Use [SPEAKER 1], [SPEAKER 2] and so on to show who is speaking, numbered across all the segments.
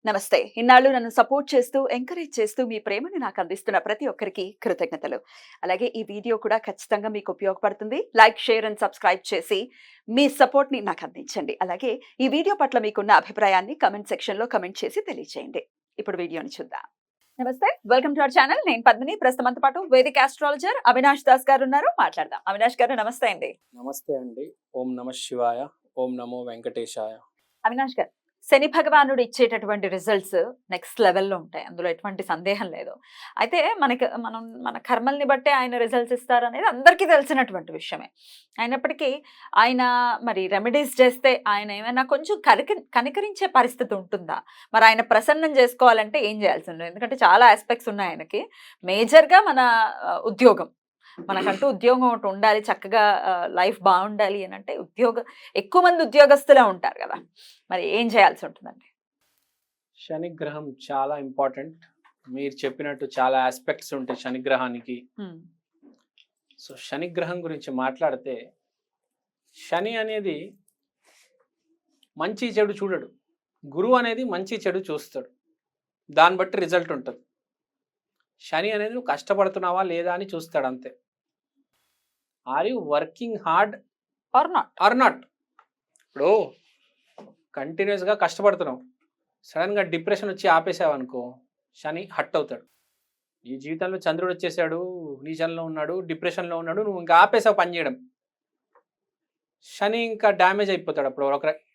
[SPEAKER 1] నమస్తే. ఇన్నాళ్ళు నన్ను సపోర్ట్ చేస్తూ, ఎంకరేజ్ చేస్తూ మీ ప్రేమని నాకు అందిస్తున్న ప్రతి ఒక్కరికి కృతజ్ఞతలు. అలాగే ఈ వీడియో కూడా ఖచ్చితంగా మీకు ఉపయోగపడుతుంది. లైక్, షేర్ అండ్ సబ్స్క్రైబ్ చేసి మీ సపోర్ట్‌ని నాకు అందించండి. అలాగే ఈ వీడియో పట్ల మీకున్న అభిప్రాయాన్ని కామెంట్ సెక్షన్‌లో కామెంట్ చేసి తెలియజేయండి. ఇప్పుడు వీడియోని చూద్దాం. నమస్తే. Welcome to our channel. నేను పద్మిని. ప్రస్తుతం మనతో పాటు వేదిక ఆస్ట్రాలజర్ అవినాష్ దాస్ గారు ఉన్నారు. మాట్లాడదాం. అవినాష్ గారు నమస్తే అండి.
[SPEAKER 2] నమస్తే అండి. ఓం నమ శివాయ. ఓం నమో వెంకటేశాయ.
[SPEAKER 1] అవినాష్ గారు, శని భగవానుడు ఇచ్చేటటువంటి రిజల్ట్స్ నెక్స్ట్ లెవెల్‌లో ఉంటాయి. అందులో ఎటువంటి సందేహం లేదు. అయితే మన కర్మల్ని బట్టే ఆయన రిజల్ట్స్ ఇస్తారనేది అందరికీ తెలిసినటువంటి విషయమే. అయినప్పటికీ ఆయన మరి రెమెడీస్ చేస్తే ఆయన ఏమైనా కొంచెం కనికరించే పరిస్థితి ఉంటుందా? మరి ఆయన ప్రసన్నం చేసుకోవాలంటే ఏం చేయాల్సింది? ఎందుకంటే చాలా ఆస్పెక్ట్స్ ఉన్నాయి ఆయనకి. మేజర్‌గా మన ఉద్యోగం. మనకంటూ ఉద్యోగం ఒకటి ఉండాలి. చక్కగా లైఫ్ బావుండాలి అనంటే ఎక్కువ మంది ఉద్యోగస్తులే ఉంటారు గదా! మరి ఏం చేయాల్సి ఉంటుందండి?
[SPEAKER 2] శని గ్రహం చాలా ఇంపార్టెంట్. మీరు చెప్పినట్టు చాలా ఆస్పెక్ట్స్ ఉంటాయి శని గ్రహానికి. సో శని గ్రహం గురించి మాట్లాడితే, శని అనేది మంచి చెడు చూడడు. గురువు అనేది మంచి చెడు చూస్తాడు. దాన్ని బట్టి రిజల్ట్ ఉంటుంది. శని అనేది నువ్వు కష్టపడుతున్నావా లేదా అని చూస్తాడు అంతే. Are you working hard or not? ఇప్పుడు కంటిన్యూస్గా కష్టపడుతున్నావు, సడన్గా డిప్రెషన్ వచ్చి ఆపేసావు అనుకో, శని హట్ అవుతాడు. నీ జీవితంలో చంద్రుడు వచ్చేసాడు, నీచంలో ఉన్నాడు, డిప్రెషన్లో ఉన్నాడు, నువ్వు ఇంకా ఆపేసావు పని చేయడం, శని ఇంకా డ్యామేజ్ అయిపోతాడు. అప్పుడు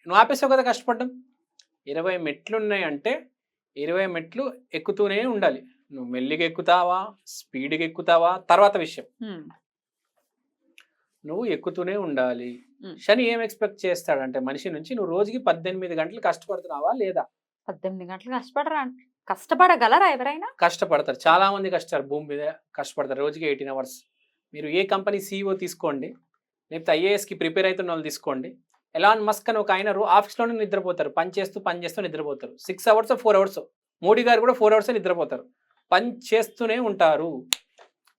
[SPEAKER 2] నువ్వు ఆపేసావు కదా కష్టపడడం. 20 మెట్లు ఉన్నాయంటే 20 మెట్లు ఎక్కుతూనే ఉండాలి. నువ్వు మెల్లిగా ఎక్కుతావా, స్పీడ్గా ఎక్కుతావా తర్వాత విషయం. నువ్వు ఎక్కుతూనే ఉండాలి. శని ఏం ఎక్స్పెక్ట్ చేస్తాడంటే మనిషి నుంచి, నువ్వు రోజుకి 18 గంటలు కష్టపడుతున్నావా లేదా?
[SPEAKER 1] 18 గంటలు కష్టపడగలరా ఎవరైనా?
[SPEAKER 2] కష్టపడతారు, చాలా మంది భూమి మీద కష్టపడతారు. రోజుకి 18 అవర్స్. మీరు ఏ కంపెనీ CEO తీసుకోండి, లేకపోతే IASకి ప్రిపేర్ అవుతున్న వాళ్ళు తీసుకోండి. ఎలాన్ మస్క్ అని ఒక ఆయన ఆఫీస్లోనే నిద్రపోతారు, పని చేస్తూ నిద్రపోతారు. 6 అవర్స్ 4 అవర్స్. మోడీ గారు కూడా 4 అవర్స్ నిద్రపోతారు, పని చేస్తూనే ఉంటారు.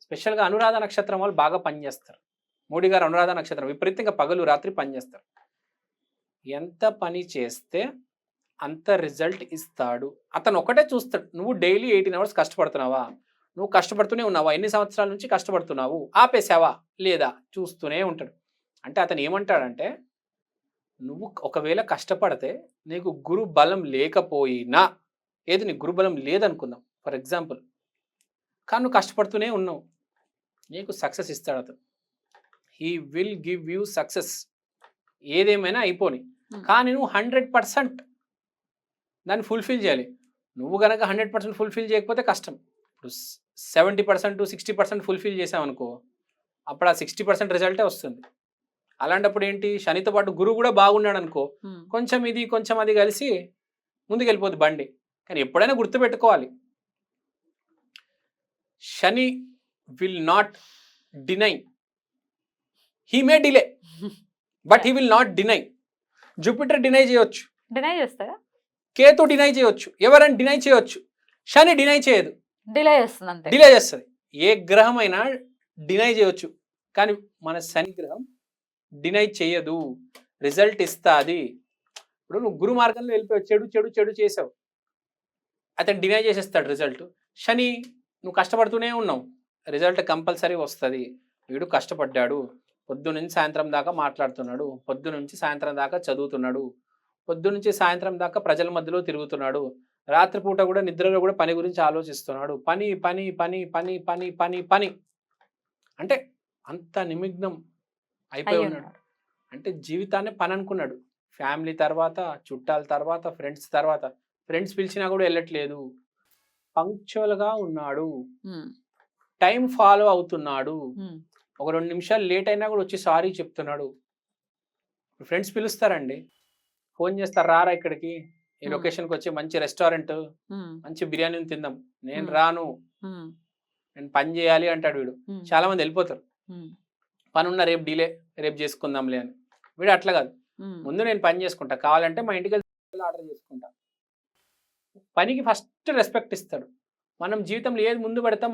[SPEAKER 2] స్పెషల్గా అనురాధ నక్షత్రం వాళ్ళు బాగా పనిచేస్తారు. మోడీ గారు అనురాధ నక్షత్రం విపరీతంగా పగలు రాత్రి పనిచేస్తారు. ఎంత పని చేస్తే అంత రిజల్ట్ ఇస్తాడు. అతను ఒకటే చూస్తాడు, నువ్వు డైలీ 18 అవర్స్ కష్టపడుతున్నావా, నువ్వు కష్టపడుతూనే ఉన్నావా, ఎన్ని సంవత్సరాల నుంచి కష్టపడుతున్నావు, ఆపేసావా లేదా, చూస్తూనే ఉంటాడు. అంటే అతను ఏమంటాడంటే, నువ్వు ఒకవేళ కష్టపడితే నీకు గురు బలం లేకపోయినా, ఏది నీకు గురు బలం లేదనుకుందాం ఫర్ ఎగ్జాంపుల్, కానీ నువ్వు కష్టపడుతూనే ఉన్నావు, నీకు సక్సెస్ ఇస్తాడు అతను. He will give you success. ఏదేమైనా అయిపోని, కానీ నువ్వు 100% దాన్ని ఫుల్ఫిల్ చేయాలి. నువ్వు కనుక 100% ఫుల్ఫిల్ చేయకపోతే కష్టం. ఇప్పుడు 70% 60% ఫుల్ఫిల్ చేసావనుకో, అప్పుడు ఆ 60% రిజల్టే వస్తుంది. అలాంటప్పుడు ఏంటి, శనితో పాటు గురువు కూడా బాగున్నాడు అనుకో, కొంచెం ఇది కొంచెం అది కలిసి ముందుకెళ్ళిపోద్ది బండి. కానీ ఎప్పుడైనా గుర్తుపెట్టుకోవాలి, Shani will not deny. He may delay but he will not deny. Jupiter deny చేయొచ్చు,
[SPEAKER 1] డినై చేస్తారా?
[SPEAKER 2] కేతు డినై చేయొచ్చు, ఎవరైనా డినై చేయొచ్చు, శని డినై చేయదు,
[SPEAKER 1] డిలే చేస్తుంది అంతే.
[SPEAKER 2] డిలే చేస్తుంది. ఏ గ్రహం అయినా డినై చేయొచ్చు, కానీ మన శని గ్రహం డినై చేయదు, రిజల్ట్ ఇస్తుంది. ఇప్పుడు నువ్వు గురు మార్గంలో వెళ్ళిపోయావు, చెడు చెడు చెడు చేసావు, అతను డినై చేసేస్తాడు రిజల్ట్. శని నువ్వు కష్టపడుతూనే ఉన్నావు, రిజల్ట్ కంపల్సరీ వస్తుంది. వీడు కష్టపడ్డాడు, పొద్దు నుంచి సాయంత్రం దాకా మాట్లాడుతున్నాడు, పొద్దు నుంచి సాయంత్రం దాకా చదువుతున్నాడు, పొద్దు నుంచి సాయంత్రం దాకా ప్రజల మధ్యలో తిరుగుతున్నాడు, రాత్రిపూట కూడా నిద్రలో కూడా పని గురించి ఆలోచిస్తున్నాడు, పని పని పని పని పని పని పని అంటే అంత నిమగ్నం అయిపోయి ఉన్నాడు. అంటే జీవితాన్ని పని అనుకున్నాడు. ఫ్యామిలీ తర్వాత, చుట్టాల తర్వాత, ఫ్రెండ్స్ తర్వాత. ఫ్రెండ్స్ పిలిచినా కూడా వెళ్ళట్లేదు, పంక్చువల్గా ఉన్నాడు, టైం ఫాలో అవుతున్నాడు, ఒక 2 నిమిషాలు లేట్ అయినా కూడా వచ్చి సారీ చెప్తున్నాడు. ఫ్రెండ్స్ పిలుస్తారండి, ఫోన్ చేస్తారు, రారా ఇక్కడికి, ఈ లొకేషన్కి వచ్చి మంచి రెస్టారెంట్, మంచి బిర్యానీని తిందాం. నేను రాను, నేను పని చేయాలి అంటాడు వీడు. చాలా మంది వెళ్ళిపోతారు, పని ఉన్న రేపు డిలే, రేపు చేసుకుందాంలే అని. వీడు అట్లా కాదు, ముందు నేను పని చేసుకుంటా, కావాలంటే మా ఇంటికి వెళ్ళి ఆర్డర్ చేసుకుంటా. పనికి ఫస్ట్ రెస్పెక్ట్ ఇస్తాడు. మనం జీవితంలో ఏది ముందు పెడతాం,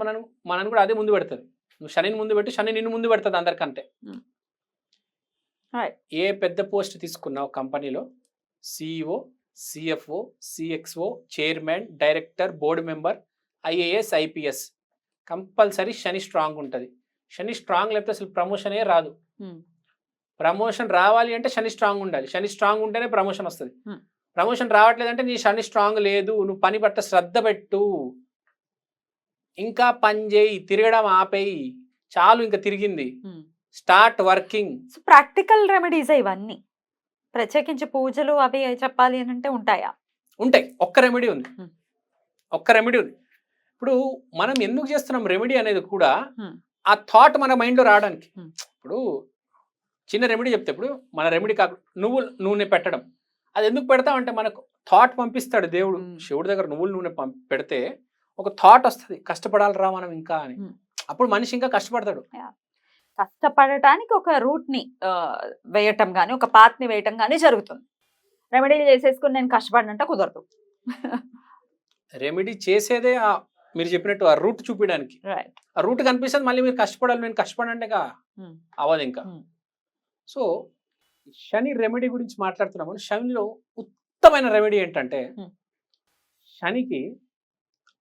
[SPEAKER 2] మనం కూడా అదే ముందు పెడుతుంది. నువ్వు శనిని ముందు పెట్టి శని నిన్ను ముందు పెడుతుంది అందరికంటే. ఏ పెద్ద పోస్ట్ తీసుకున్నావు కంపెనీలో, CEO CFO, CXO, chairman, director, board member, IAS, IPS compulsory Shani strong ఉంటుంది. శని స్ట్రాంగ్ లేకపోతే అసలు ప్రమోషనే రాదు. ప్రమోషన్ రావాలి అంటే శని స్ట్రాంగ్ ఉండాలి. శని స్ట్రాంగ్ ఉంటేనే ప్రమోషన్ వస్తుంది. ప్రమోషన్ రావట్లేదంటే నీ శని స్ట్రాంగ్ లేదు, నువ్వు పని పట్ల శ్రద్ధ పెట్టు, ఇంకా పని చేయి, తిరగడం ఆపేయి, చాలు ఇంకా తిరిగింది, start working.
[SPEAKER 1] So practical remedies ఇవన్నీ, ప్రత్యేకించి పూజలు అవి చెప్పాలి అని అంటే ఉంటాయా?
[SPEAKER 2] ఉంటాయి. ఒక్క రెమెడీ ఉంది, ఒక్క రెమెడీ ఉంది. ఇప్పుడు మనం ఎందుకు చేస్తున్నాం రెమెడీ అనేది కూడా ఆ థాట్ మన మైండ్లో రావడానికి. ఇప్పుడు చిన్న రెమెడీ చెప్తే, ఇప్పుడు మన రెమెడీ కాకుండా నువ్వుల నూనె పెట్టడం, అది ఎందుకు పెడతామంటే మనకు థాట్ పంపిస్తాడు దేవుడు. శివుడి దగ్గర నువ్వుల నూనె పెడితే ఒక థాట్ వస్తుంది, కష్టపడాలి రా మనం ఇంకా అని. అప్పుడు మనిషి ఇంకా కష్టపడతాడు.
[SPEAKER 1] కష్టపడటానికి ఒక రూట్ ని వేయటం గానీ, ఒక పాత్ ని వేయటం గానీ జరుగుతుంది. రెమెడీలు చేసేసుకుని నేను కష్టపడినంటే కుదరదు.
[SPEAKER 2] రెమెడీ చేసేదే మీరు చెప్పినట్టు ఆ రూట్ చూపించడానికి. ఆ రూట్ కనిపిస్తుంది, మళ్ళీ మీరు కష్టపడాలి, నేను కష్టపడంటే అవ్వదు ఇంకా. సో శని రెమెడీ గురించి మాట్లాడుతున్నాము. శనిలో ఉత్తమైన రెమెడీ ఏంటంటే, శనికి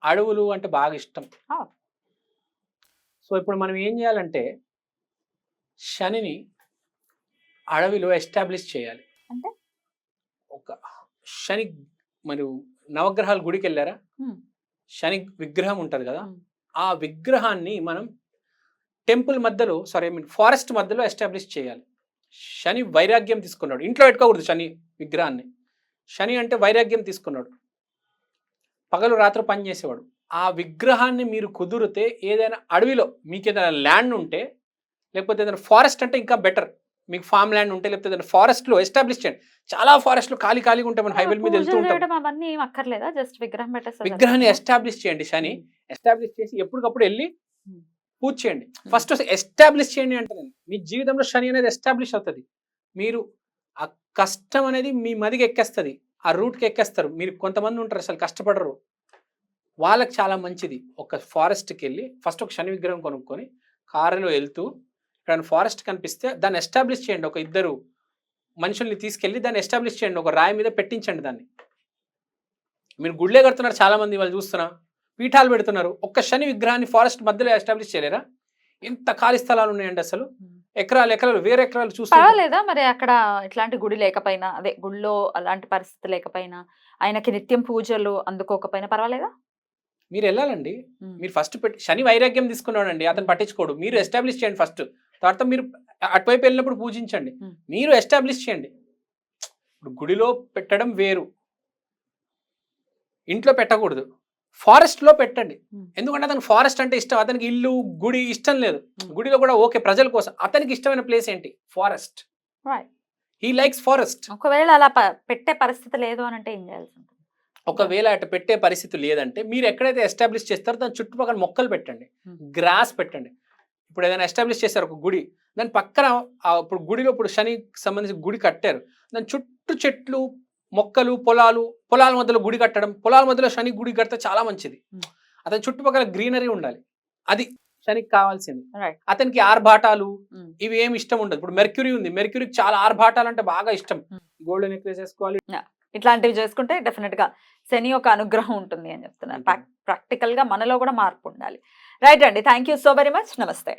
[SPEAKER 2] అడవులు అంటే బాగా ఇష్టం. సో ఇప్పుడు మనం ఏం చేయాలంటే, శనిని అడవిలో ఎస్టాబ్లిష్ చేయాలి.
[SPEAKER 1] అంటే
[SPEAKER 2] ఒక శని, మరి నవగ్రహాల గుడికి వెళ్ళారా, శని విగ్రహం ఉంటుంది కదా, ఆ విగ్రహాన్ని మనం టెంపుల్ మధ్యలో, ఫారెస్ట్ మధ్యలో ఎస్టాబ్లిష్ చేయాలి. శని వైరాగ్యం తీసుకున్నాడు, ఇంట్లో పెట్టుకోకూడదు శని విగ్రహాన్ని. శని అంటే వైరాగ్యం తీసుకున్నాడు, పగలు రాత్రి పని చేసేవాడు. ఆ విగ్రహాన్ని మీరు కుదిరితే ఏదైనా అడవిలో, మీకు ఏదైనా ల్యాండ్ ఉంటే, లేకపోతే ఏదైనా ఫారెస్ట్ అంటే ఇంకా బెటర్, మీకు ఫామ్ ల్యాండ్ ఉంటే, లేకపోతే ఏదైనా ఫారెస్ట్ లో ఎస్టాబ్లిష్ చేయండి. చాలా ఫారెస్ట్ లో ఖాళీగా ఉంటాయి, మనం హైవే మీద వెళ్తూ ఉంటాం. విగ్రహాన్ని ఎస్టాబ్లిష్ చేయండి. శని ఎస్టాబ్లిష్ చేసి ఎప్పటికప్పుడు వెళ్ళి పూజ చేయండి. ఫస్ట్ ఎస్టాబ్లిష్ చేయండి అంటే, మీ జీవితంలో శని అనేది ఎస్టాబ్లిష్ అవుతుంది. మీరు ఆ కష్టం అనేది మీ మదికి ఎక్కేస్తుంది, ఆ రూట్కి ఎక్కేస్తారు. మీరు కొంతమంది ఉంటారు అసలు కష్టపడరు, వాళ్ళకి చాలా మంచిది. ఒక ఫారెస్ట్కి వెళ్ళి ఫస్ట్ ఒక శని విగ్రహం కొనుక్కొని కారులో వెళ్తూ ఇక్కడ ఫారెస్ట్ కనిపిస్తే దాన్ని ఎస్టాబ్లిష్ చేయండి. ఒక ఇద్దరు మనుషుల్ని తీసుకెళ్ళి దాన్ని ఎస్టాబ్లిష్ చేయండి, ఒక రాయి మీద పెట్టించండి దాన్ని. మీరు గుళ్ళే కడుతున్నారు, చాలా మంది వాళ్ళు చూస్తున్నా పీఠాలు పెడుతున్నారు, ఒక్క శని విగ్రహాన్ని ఫారెస్ట్ మధ్యలో ఎస్టాబ్లిష్ చేయలేరా? ఎంత ఖాళీ స్థలాలు ఉన్నాయండి అసలు, ఎకరాలు వేరే ఎకరాలు
[SPEAKER 1] చూస్తారా? మరి అక్కడ ఇట్లాంటి గుడి లేకపోయినా, అదే గుడిలో అలాంటి పరిస్థితి లేకపోయినా, ఆయనకి నిత్యం పూజలు అందుకోకపోయినా పర్వాలేదా?
[SPEAKER 2] మీరు వెళ్ళాలండి. మీరు ఫస్ట్ శని వైరాగ్యం తీసుకున్నాడండి, అతను పట్టించుకోడు. మీరు ఎస్టాబ్లిష్ చేయండి ఫస్ట్, తర్వాత మీరు అటువైపు వెళ్ళినప్పుడు పూజించండి. మీరు ఎస్టాబ్లిష్ చేయండి. ఇప్పుడు గుడిలో పెట్టడం వేరు, ఇంట్లో పెట్టకూడదు, ఫారెస్ట్ లో పెట్టండి. ఎందుకంటే అతనికి ఫారెస్ట్ అంటే ఇష్టం, అతనికి ఇల్లు గుడి ఇష్టం లేదు. గుడిలో కూడా ఓకే ప్రజల కోసం, అతనికి ఇష్టమైన ప్లేస్ ఏంటి? ఫారెస్ట్. He likes forest.
[SPEAKER 1] ఒకవేళ అలా పెట్టే పరిస్థితి లేదు అని అంటే ఏం చేయాల్సి ఉంటుంది?
[SPEAKER 2] ఒకవేళ అటు పెట్టే పరిస్థితి లేదంటే, మీరు ఎక్కడైతే ఎస్టాబ్లిష్ చేస్తారో దాని చుట్టుపక్కల మొక్కలు పెట్టండి, గ్రాస్ పెట్టండి. ఇప్పుడు ఏదైనా ఎస్టాబ్లిష్ చేస్తారు ఒక గుడి, దాని పక్కన ఇప్పుడు గుడిలో ఇప్పుడు శనికి సంబంధించి గుడి కట్టారు, దాని చుట్టూ చెట్లు, మొక్కలు, పొలాల మధ్యలో గుడి కట్టడం, పొలాల మధ్యలో శని గుడి కడితే చాలా మంచిది. అతని చుట్టుపక్కల గ్రీనరీ ఉండాలి, అది శనికి కావాల్సింది. అతనికి ఆర్భాటాలు ఇవి ఏమి ఇష్టం ఉండదు. ఇప్పుడు మెర్క్యూరీ ఉంది, మెర్క్యూరీకి చాలా ఆర్భాటాలు అంటే బాగా ఇష్టం, గోల్డెన్ నెక్లెస్ వేసుకోవాలి,
[SPEAKER 1] ఇట్లాంటివి చేసుకుంటే డెఫినెట్ గా శని యొక్క అనుగ్రహం ఉంటుంది అని చెప్తున్నారు. ప్రాక్టికల్ గా మనలో కూడా మార్పు ఉండాలి. రైట్ అండి, thank you so very much. నమస్తే.